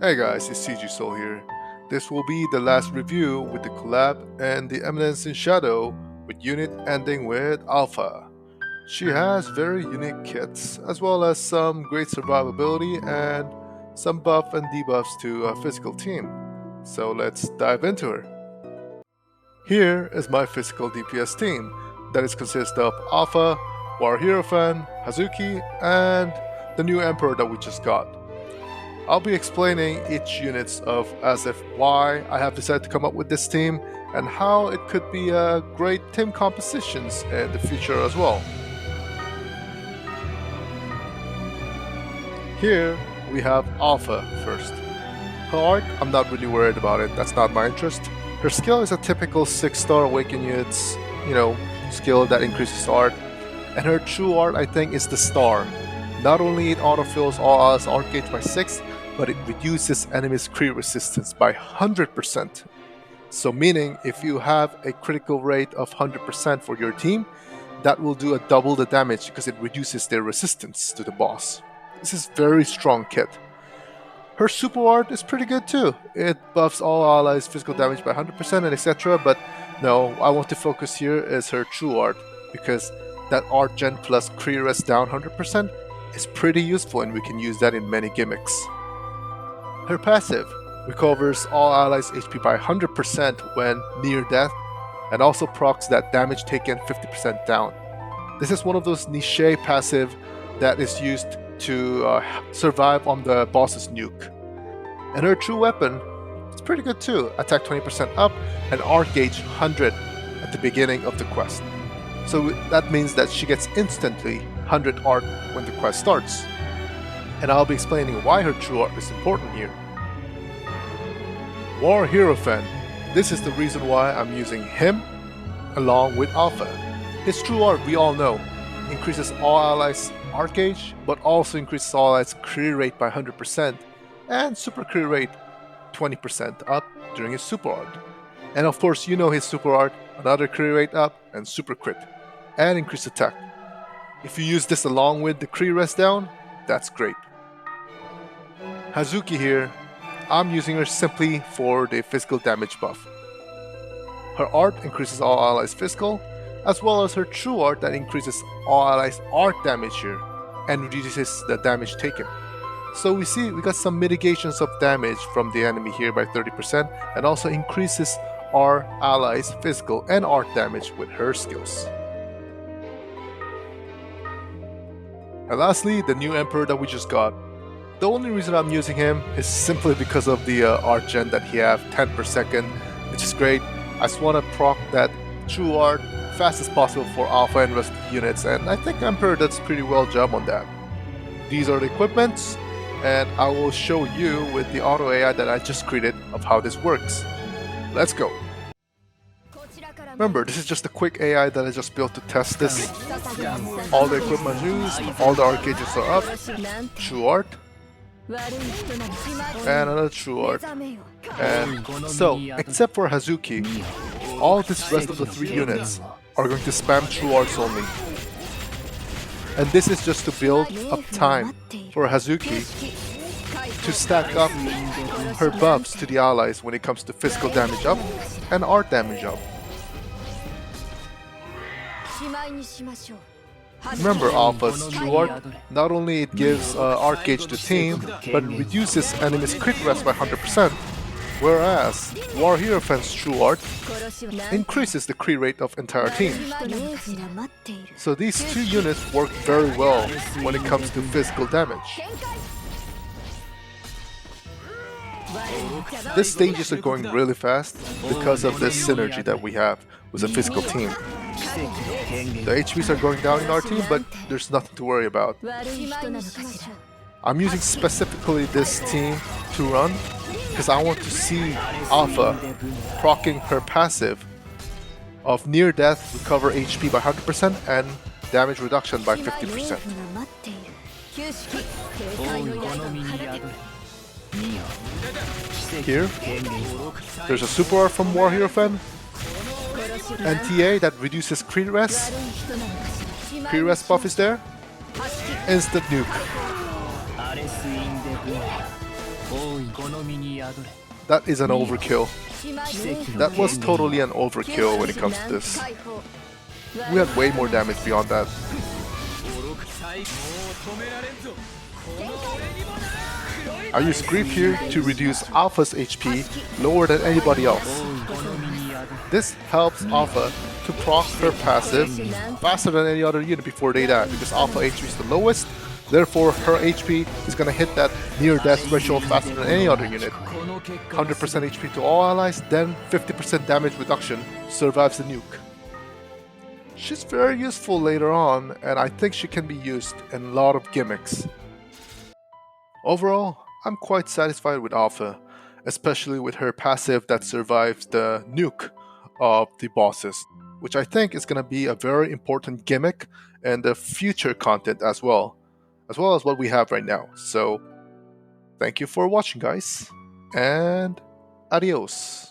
Hey guys, it's CG Soul here. This will be the last review with the collab and the Eminence in Shadow with unit ending with Alpha. She has very unique kits, as well as some great survivability and some buff and debuffs to a physical team. So let's dive into her. Here is my physical DPS team that is consist of Alpha, War Hierophant, Hazuki, and the new Emperor that we just got. I'll be explaining each units of as if why I have decided to come up with this team and how it could be a great team compositions in the future as well. Here we have Alpha first. Her art, I'm not really worried about it, that's not my interest. Her skill is a typical 6-star Awaken units, skill that increases art. And her true art, I think, is the star. Not only it autofills all allies art gauge by 6, but it reduces enemies' crit resistance by 100%. So meaning, if you have a critical rate of 100% for your team, that will do double the damage because it reduces their resistance to the boss. This is very strong kit. Her super art is pretty good too. It buffs all allies' physical damage by 100% and etc. But no, I want to focus here is her true art, because that art gen plus crit rest down 100% is pretty useful and we can use that in many gimmicks. Her passive recovers all allies' HP by 100% when near death, and also procs that damage taken 50% down. This is one of those niche passive that is used to survive on the boss's nuke. And her true weapon is pretty good too, attack 20% up and art gauge 100 at the beginning of the quest. So that means that she gets instantly 100 art when the quest starts. And I'll be explaining why her true art is important here. War Hierophant. This is the reason why I'm using him along with Alpha. His true art, we all know, increases all allies' art gauge, but also increases all allies' crit rate by 100% and super crit rate 20% up during his super art. And of course, you know his super art, another crit rate up and super crit, and increased attack. If you use this along with the crit rest down, that's great. Hazuki here, I'm using her simply for the physical damage buff. Her art increases all allies' physical, as well as her true art that increases all allies' art damage here and reduces the damage taken. So we see we got some mitigations of damage from the enemy here by 30% and also increases our allies' physical and art damage with her skills. And lastly, the new Emperor that we just got. The only reason I'm using him is simply because of the art gen that he have 10 per second, which is great. I just want to proc that true art fast as possible for Alpha and rest of the units, and I think Emperor does pretty well job on that. These are the equipments, and I will show you with the auto AI that I just created of how this works. Let's go. Remember, this is just a quick AI that I just built to test this. All the equipment used, all the art gauges are up, true art, and another true art. And so, except for Hazuki, all this rest of the 3 units are going to spam true arts only. And this is just to build up time for Hazuki to stack up her buffs to the allies when it comes to physical damage up and art damage up. Remember Alpha's true art, not only it gives art gauge to team, but it reduces enemies' crit rest by 100%, whereas War Hierophant's true art increases the crit rate of entire team. So these 2 units work very well when it comes to physical damage. These stages are going really fast because of this synergy that we have with a physical team. The HPs are going down in our team, but there's nothing to worry about. I'm using specifically this team to run because I want to see Alpha proccing her passive of near death, recover HP by 100% and damage reduction by 50%. Here, there's a super art from War Hierophant and TA that reduces crit rest. Crit rest buff is there. Instant nuke. That is an overkill. That was totally an overkill when it comes to this. We had way more damage beyond that. I use Grief here to reduce Alpha's HP lower than anybody else. This helps Alpha to proc her passive faster than any other unit before they die, because Alpha HP is the lowest, therefore her HP is gonna hit that near death threshold faster than any other unit. 100% HP to all allies, then 50% damage reduction, survives the nuke. She's very useful later on, and I think she can be used in a lot of gimmicks. Overall, I'm quite satisfied with Alpha, especially with her passive that survives the nuke of the bosses, which I think is going to be a very important gimmick in the future content as well as what we have right now. So, thank you for watching, guys, and adios.